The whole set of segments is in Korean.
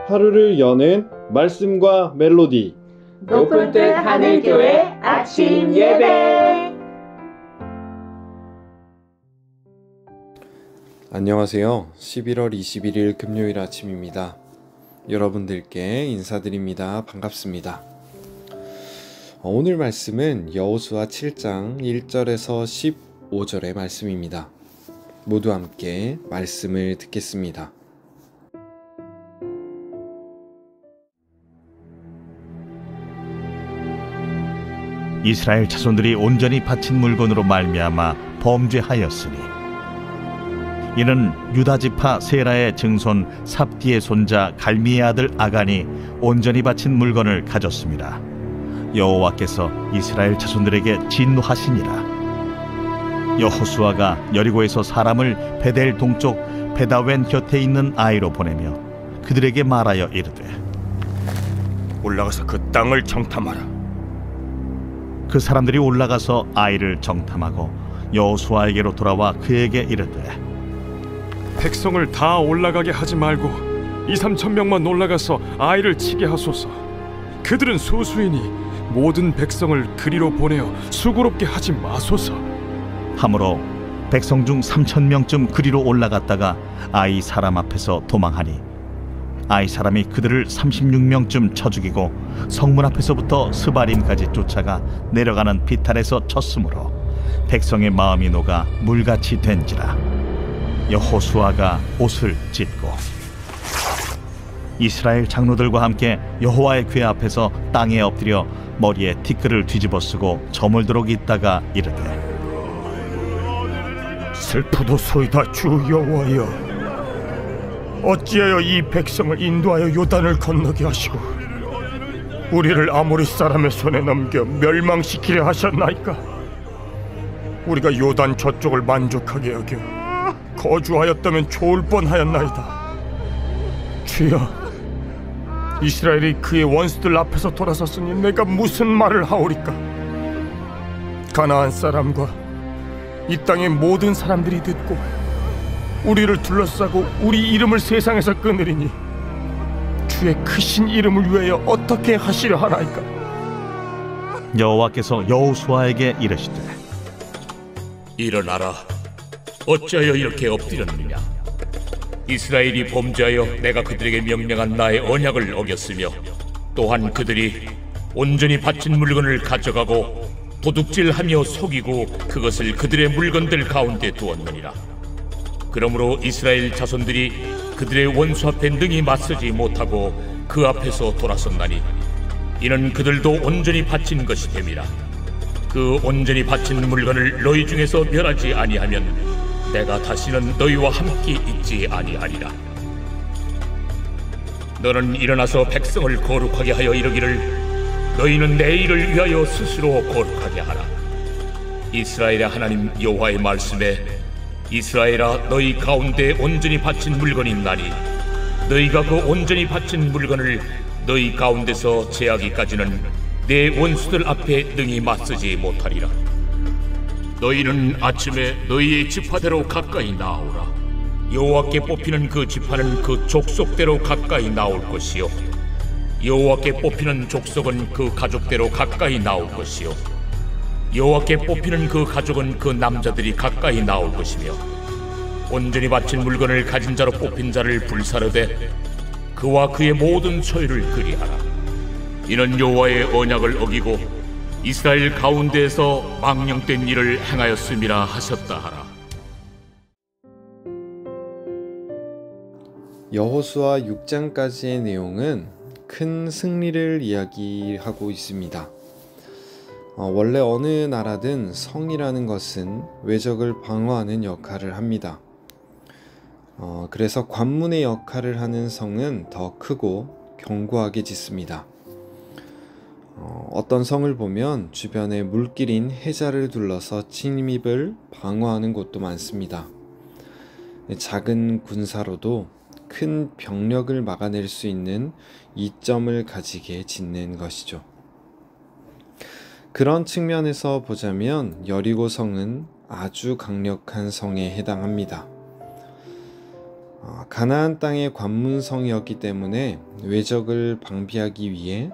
하루를 여는 말씀과 멜로디 높은 뜻 하늘교회 아침 예배. 안녕하세요. 11월 21일 금요일 아침입니다. 여러분들께 인사드립니다. 반갑습니다. 오늘 말씀은 여호수아 7장 1절에서 15절의 말씀입니다. 모두 함께 말씀을 듣겠습니다. 이스라엘 자손들이 온전히 바친 물건으로 말미암아 범죄하였으니 이는 유다지파 세라의 증손 삽디의 손자 갈미의 아들 아간이 온전히 바친 물건을 가졌습니다. 여호와께서 이스라엘 자손들에게 진노하시니라. 여호수아가 여리고에서 사람을 베델 동쪽 베다웬 곁에 있는 아이로 보내며 그들에게 말하여 이르되 올라가서 그 땅을 정탐하라. 그 사람들이 올라가서 아이를 정탐하고 여호수아에게로 돌아와 그에게 이르되 백성을 다 올라가게 하지 말고 2-3천 명만 올라가서 아이를 치게 하소서. 그들은 소수이니 모든 백성을 그리로 보내어 수고롭게 하지 마소서. 하므로 백성 중 3,000명쯤 그리로 올라갔다가 아이 사람 앞에서 도망하니 아이 사람이 그들을 36명쯤 쳐 죽이고 성문 앞에서부터 스바림까지 쫓아가 내려가는 비탈에서 쳤으므로 백성의 마음이 녹아 물같이 된지라. 여호수아가 옷을 찢고 이스라엘 장로들과 함께 여호와의 궤 앞에서 땅에 엎드려 머리에 티끌을 뒤집어 쓰고 저물도록 있다가 이르되 슬프도소이다 주 여호와여, 어찌하여 이 백성을 인도하여 요단을 건너게 하시고 우리를 아모리 사람의 손에 넘겨 멸망시키려 하셨나이까? 우리가 요단 저쪽을 만족하게 여겨 거주하였다면 좋을 뻔하였나이다. 주여, 이스라엘이 그의 원수들 앞에서 돌아섰으니 내가 무슨 말을 하오리까? 가나안 사람과 이 땅의 모든 사람들이 듣고 우리를 둘러싸고 우리 이름을 세상에서 끊으리니 주의 크신 이름을 위하여 어떻게 하시려 하나이까? 여호와께서 여호수아에게 이르시되 일어나라. 어찌하여 이렇게 엎드렸느냐? 이스라엘이 범죄하여 내가 그들에게 명령한 나의 언약을 어겼으며 또한 그들이 온전히 바친 물건을 가져가고 도둑질하며 속이고 그것을 그들의 물건들 가운데 두었느니라. 그러므로 이스라엘 자손들이 그들의 원수 앞에 능히 맞서지 못하고 그 앞에서 돌아섰나니 이는 그들도 온전히 바친 것이 됨이라. 그 온전히 바친 물건을 너희 중에서 멸하지 아니하면 내가 다시는 너희와 함께 있지 아니하리라. 너는 일어나서 백성을 거룩하게 하여 이르기를 너희는 내 일을 위하여 스스로 거룩하게 하라. 이스라엘의 하나님 여호와의 말씀에 이스라엘아, 너희 가운데 온전히 바친 물건이 있나니 너희가 그 온전히 바친 물건을 너희 가운데서 제하기까지는 내 원수들 앞에 능히 맞서지 못하리라. 너희는 아침에 너희의 지파대로 가까이 나오라. 여호와께 뽑히는 그 지파는 그 족속대로 가까이 나올 것이요 여호와께 뽑히는 족속은 그 가족대로 가까이 나올 것이요 여호와께 뽑히는 그 가족은 그 남자들이 가까이 나올 것이며 온전히 바친 물건을 가진 자로 뽑힌 자를 불사르되 그와 그의 모든 소유를 그리하라. 이는 여호와의 언약을 어기고 이스라엘 가운데에서 망령된 일을 행하였음이라 하셨다 하라. 여호수아 6장까지의 내용은 큰 승리를 이야기하고 있습니다. 원래 어느 나라든 성이라는 것은 외적을 방어하는 역할을 합니다. 그래서 관문의 역할을 하는 성은 더 크고 견고하게 짓습니다. 어떤 성을 보면 주변에 물길인 해자를 둘러서 침입을 방어하는 곳도 많습니다. 작은 군사로도 큰 병력을 막아낼 수 있는 이점을 가지게 짓는 것이죠. 그런 측면에서 보자면 여리고 성은 아주 강력한 성에 해당합니다. 가나안 땅의 관문성이었기 때문에 외적을 방비하기 위해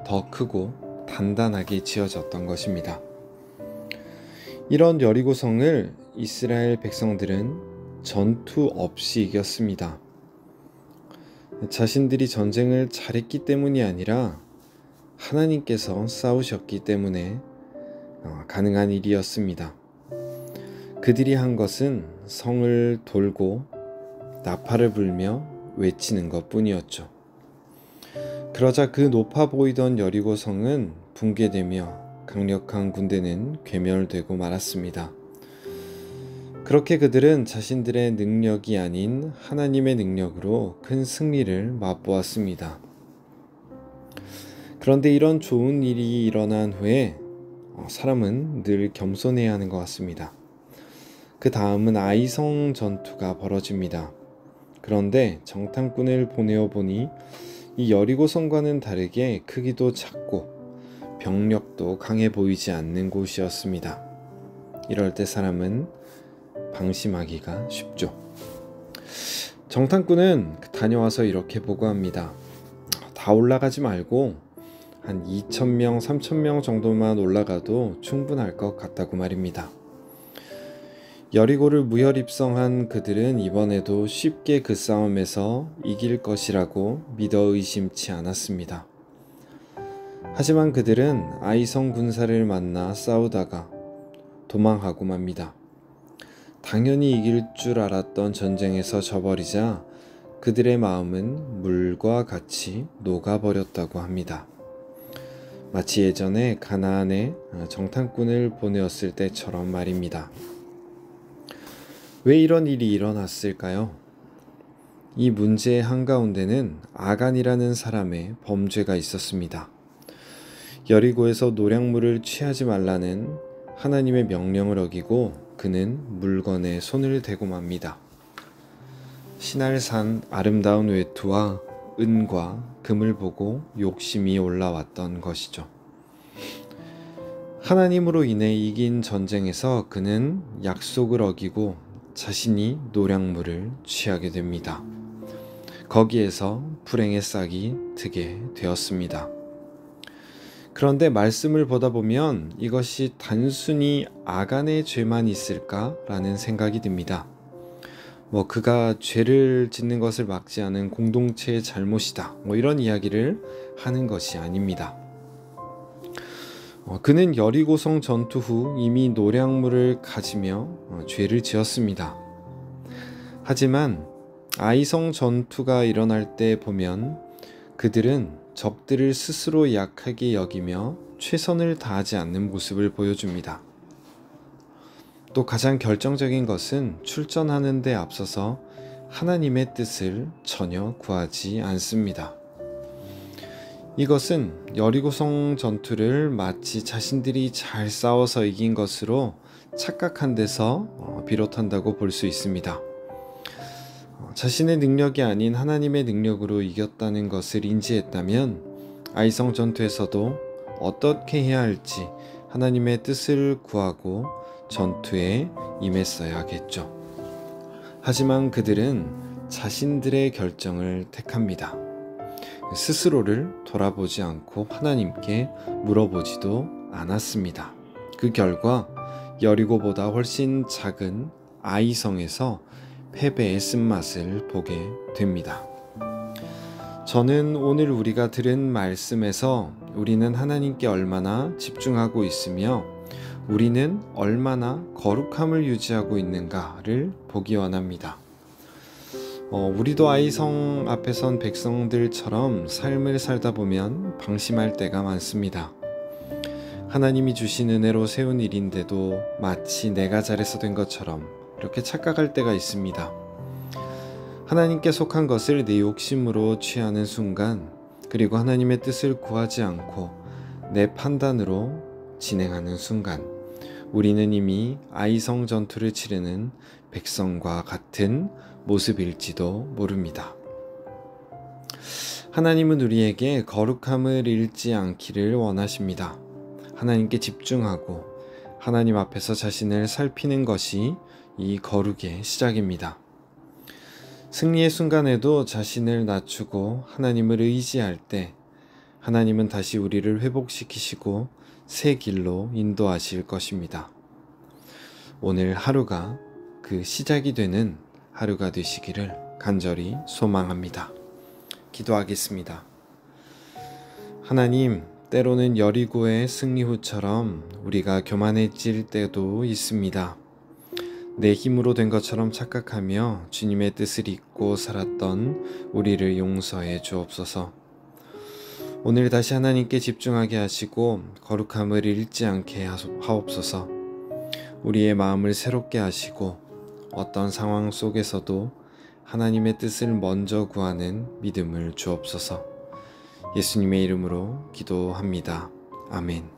더 크고 단단하게 지어졌던 것입니다. 이런 여리고성을 이스라엘 백성들은 전투 없이 이겼습니다. 자신들이 전쟁을 잘했기 때문이 아니라 하나님께서 싸우셨기 때문에 가능한 일이었습니다. 그들이 한 것은 성을 돌고 나팔을 불며 외치는 것뿐이었죠. 그러자 그 높아 보이던 여리고성은 붕괴되며 강력한 군대는 괴멸되고 말았습니다. 그렇게 그들은 자신들의 능력이 아닌 하나님의 능력으로 큰 승리를 맛보았습니다. 그런데 이런 좋은 일이 일어난 후에 사람은 늘 겸손해야 하는 것 같습니다. 그 다음은 아이성 전투가 벌어집니다. 그런데 정탐꾼을 보내어 보니 이 여리고성과는 다르게 크기도 작고 병력도 강해 보이지 않는 곳이었습니다. 이럴 때 사람은 방심하기가 쉽죠. 정탐꾼은 다녀와서 이렇게 보고합니다. 다 올라가지 말고 한 2,000명, 3,000명 정도만 올라가도 충분할 것 같다고 말입니다. 여리고를 무혈입성한 그들은 이번에도 쉽게 그 싸움에서 이길 것이라고 믿어 의심치 않았습니다. 하지만 그들은 아이성 군사를 만나 싸우다가 도망하고 맙니다. 당연히 이길 줄 알았던 전쟁에서 져버리자 그들의 마음은 물과 같이 녹아버렸다고 합니다. 마치 예전에 가나안에 정탐꾼을 보내었을 때처럼 말입니다. 왜 이런 일이 일어났을까요? 이 문제의 한가운데는 아간이라는 사람의 범죄가 있었습니다. 여리고에서 노략물을 취하지 말라는 하나님의 명령을 어기고 그는 물건에 손을 대고 맙니다. 신할산 아름다운 외투와 은과 금을 보고 욕심이 올라왔던 것이죠. 하나님으로 인해 이긴 전쟁에서 그는 약속을 어기고 자신이 노략물을 취하게 됩니다. 거기에서 불행의 싹이 트게 되었습니다. 그런데 말씀을 보다 보면 이것이 단순히 아간의 죄만 있을까라는 생각이 듭니다. 그가 죄를 짓는 것을 막지 않은 공동체의 잘못이다. 이런 이야기를 하는 것이 아닙니다. 그는 여리고성 전투 후 이미 노략물을 가지며 죄를 지었습니다. 하지만 아이성 전투가 일어날 때 보면 그들은 적들을 스스로 약하게 여기며 최선을 다하지 않는 모습을 보여줍니다. 또 가장 결정적인 것은 출전하는 데 앞서서 하나님의 뜻을 전혀 구하지 않습니다. 이것은 여리고성 전투를 마치 자신들이 잘 싸워서 이긴 것으로 착각한 데서 비롯한다고 볼 수 있습니다. 자신의 능력이 아닌 하나님의 능력으로 이겼다는 것을 인지했다면 아이성 전투에서도 어떻게 해야 할지 하나님의 뜻을 구하고 전투에 임했어야겠죠. 하지만 그들은 자신들의 결정을 택합니다. 스스로를 돌아보지 않고 하나님께 물어보지도 않았습니다. 그 결과 여리고보다 훨씬 작은 아이성에서 패배의 쓴맛을 보게 됩니다. 저는 오늘 우리가 들은 말씀에서 우리는 하나님께 얼마나 집중하고 있으며 우리는 얼마나 거룩함을 유지하고 있는가를 보기 원합니다. 우리도 아이성 앞에 선 백성들처럼 삶을 살다 보면 방심할 때가 많습니다. 하나님이 주신 은혜로 세운 일인데도 마치 내가 잘해서 된 것처럼 이렇게 착각할 때가 있습니다. 하나님께 속한 것을 내 욕심으로 취하는 순간, 그리고 하나님의 뜻을 구하지 않고 내 판단으로 진행하는 순간, 우리는 이미 아이성 전투를 치르는 백성과 같은 모습일지도 모릅니다. 하나님은 우리에게 거룩함을 잃지 않기를 원하십니다. 하나님께 집중하고 하나님 앞에서 자신을 살피는 것이 이 거룩의 시작입니다. 승리의 순간에도 자신을 낮추고 하나님을 의지할 때 하나님은 다시 우리를 회복시키시고 새 길로 인도하실 것입니다. 오늘 하루가 그 시작이 되는 하루가 되시기를 간절히 소망합니다. 기도하겠습니다. 하나님, 때로는 여리고의 승리 후처럼 우리가 교만해질 때도 있습니다. 내 힘으로 된 것처럼 착각하며 주님의 뜻을 잊고 살았던 우리를 용서해 주옵소서. 오늘 다시 하나님께 집중하게 하시고 거룩함을 잃지 않게 하옵소서. 우리의 마음을 새롭게 하시고 어떤 상황 속에서도 하나님의 뜻을 먼저 구하는 믿음을 주옵소서. 예수님의 이름으로 기도합니다. 아멘.